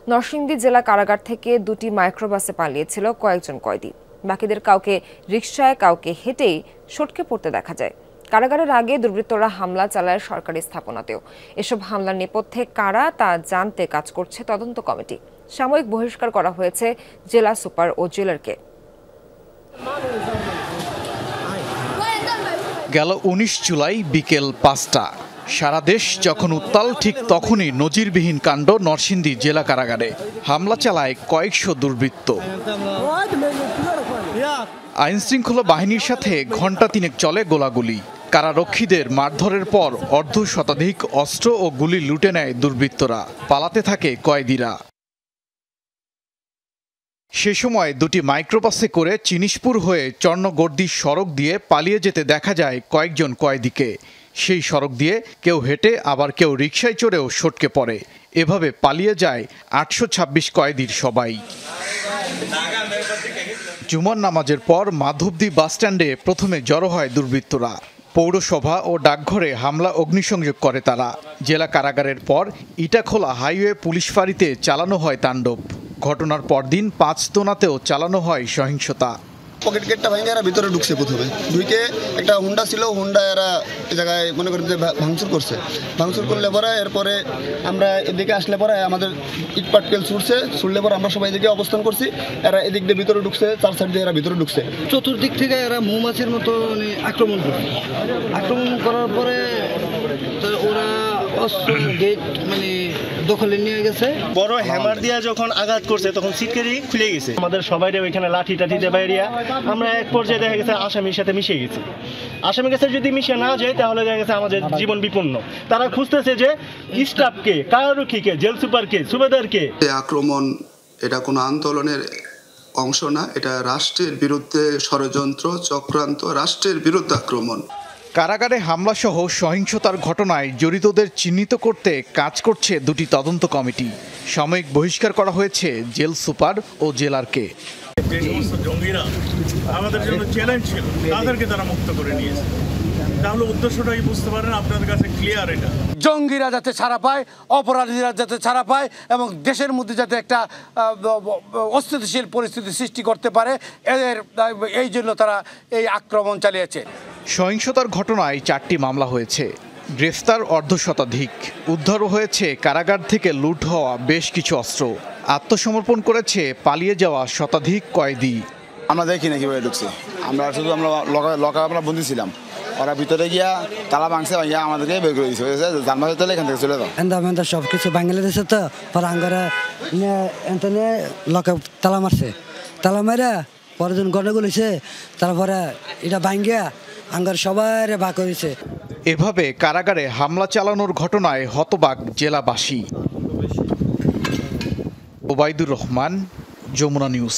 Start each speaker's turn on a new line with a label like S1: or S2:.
S1: নরসিংদী জেলা কারাগার থেকে দুটি মাইক্রোবাসে পালিয়েছিল কয়েকজন কয়েদি। বাকিদের কাউকে রিকশায়, কাউকে হেঁটেই সটকে পড়তে দেখা যায়। কারাগারের আগে দুর্বৃত্তরা হামলা চালায় সরকারি স্থাপনাতেও। এসব হামলার নেপথ্যে কারা তা জানতে কাজ করছে তদন্ত কমিটি। সাময়িক বহিষ্কার করা হয়েছে জেলা সুপার ও জেলারকে।
S2: গেল ১৯ জুলাই বিকেল ৫টা সারা দেশ যখন উত্তাল, ঠিক তখনই নজিরবিহীন কাণ্ড নরসিংদী জেলা কারাগারে। হামলা চালায় কয়েকশো দুর্বৃত্ত। আইনশৃঙ্খলা বাহিনীর সাথে ঘণ্টা তিনেক চলে গোলাগুলি। কারারক্ষীদের মারধরের পর অর্ধ শতাধিক অস্ত্র ও গুলি লুটে নেয় দুর্বৃত্তরা। পালাতে থাকে কয়েদিরা। সে সময় দুটি মাইক্রোবাসে করে চিনিশপুর হয়ে চর্ণগর্দি সড়ক দিয়ে পালিয়ে যেতে দেখা যায় কয়েকজন কয়েদিকে। সেই সড়ক দিয়ে কেউ হেঁটে, আবার কেউ রিকশায় চড়েও সটকে পড়ে। এভাবে পালিয়ে যায় ৮২৬ কয়েদির সবাই। জুমার নামাজের পর মাধবদী বাসস্ট্যান্ডে প্রথমে জড়ো হয় দুর্বৃত্তরা। পৌরসভা ও ডাকঘরে হামলা, অগ্নিসংযোগ করে তারা। জেলা কারাগারের পর ইটাখোলা হাইওয়ে পুলিশ ফাঁড়িতে চালানো হয় তাণ্ডব। ঘটনার পরদিন পাঁচতোনাতেও চালানো হয় সহিংসতা।
S3: পকেট গেটটা ভেঙে এরা ভিতরে ঢুকছে। প্রথমে ঢুকে একটা হুন্ডা ছিল, হুন্ডা এরা এই জায়গায় মনে করেন যে ভাঙচুর করছে। ভাঙচুর করলে পরে এরপরে আমরা এদিকে আসলে পরে আমাদের ইট পাটকেল ছুটলে পরে আমরা সবাই এদিকে অবস্থান করছি। এরা এদিক দিয়ে ভিতরে ঢুকছে, চার সাইড দিয়ে এরা ভিতরে ঢুকছে।
S4: চতুর্দিক থেকে এরা মৌমাছির মতো আক্রমণ করছে। আক্রমণ করার পরে ওরা অস্ত্র গেট দখলে নিয়ে গেছে।
S5: বড় হ্যামার দিয়ে যখন আঘাত করছে তখন সিটকেরি খুলে গেছে। আমাদের সবাই ওইখানে লাঠি টাঠিতে বাইরিয়া আমরা এক পর্যায়ে দেখা গেছে আসামির সাথে মিশে গেছি। আসামির কাছে যদি মিশে না যায় তাহলে দেখা গেছে আমাদের জীবন বিপন্ন। তারা খুঁজতেছে যে স্টাফকে, কারারক্ষীকে, জেল সুপারকে, সুবেদারকে।
S6: আক্রমণ এটা কোনো আন্দোলনের অংশ না, এটা রাষ্ট্রের বিরুদ্ধে ষড়যন্ত্র, চক্রান্ত, রাষ্ট্রের বিরুদ্ধে আক্রমণ।
S2: কারাগারে হামলাসহ সহিংসতার ঘটনায় জড়িতদের চিহ্নিত করতে কাজ করছে দুটি তদন্ত কমিটি। সাময়িক বহিষ্কার করা হয়েছে জেল সুপার ও জেলারকে।
S7: যে সমস্ত জঙ্গিরা আমাদের জন্য চ্যালেঞ্জ ছিল, তাদেরকে তারা মুক্ত করে নিয়েছে। তাহলে উদ্দেশ্যটাই বুঝতে পারেন, আপনাদের কাছে ক্লিয়ার। এটা
S4: জঙ্গিরা যাতে ছাড়া পায়, অপরাধীরা যাতে ছাড়া পায় এবং দেশের মধ্যে যাতে একটা অস্থিতিশীল পরিস্থিতি সৃষ্টি করতে পারে, এই জন্য তারা এই আক্রমণ চালিয়েছে।
S2: সহিংসতার ঘটনায় 4টি মামলা হয়েছে। গ্রেফতার অর্ধশতাধিক। উদ্ধারও হয়েছে কারাগার থেকে লুট হওয়া বেশ কিছু অস্ত্র। আত্মসমর্পণ করেছে পালিয়ে যাওয়া শতাধিক কয়েদি।
S3: আমরা দেখি না কিভাবে ঢুকছে। আমরা শুধু আমরা বন্দি ছিলাম। ওরা ভিতরে গিয়া তালা ভাঙছে, আমাদেরকে বের করে দিচ্ছে। জানবাসে তাহলে এখান থেকে চলে যাও।
S8: এন্দা সব কিছু বাংলাদেশে তো পরে আঙ্গারা লকে তালা মারছে। তালা মারা পরে যখন গন্ডগোল হয়েছে, তারপরে এটা ভাঙ্গিয়া আঙ্গার সবাই বা করেছে।
S2: এভাবে কারাগারে হামলা চালানোর ঘটনায় হতবাক জেলাবাসী। ওবায়দুর রহমান, যমুনা নিউজ।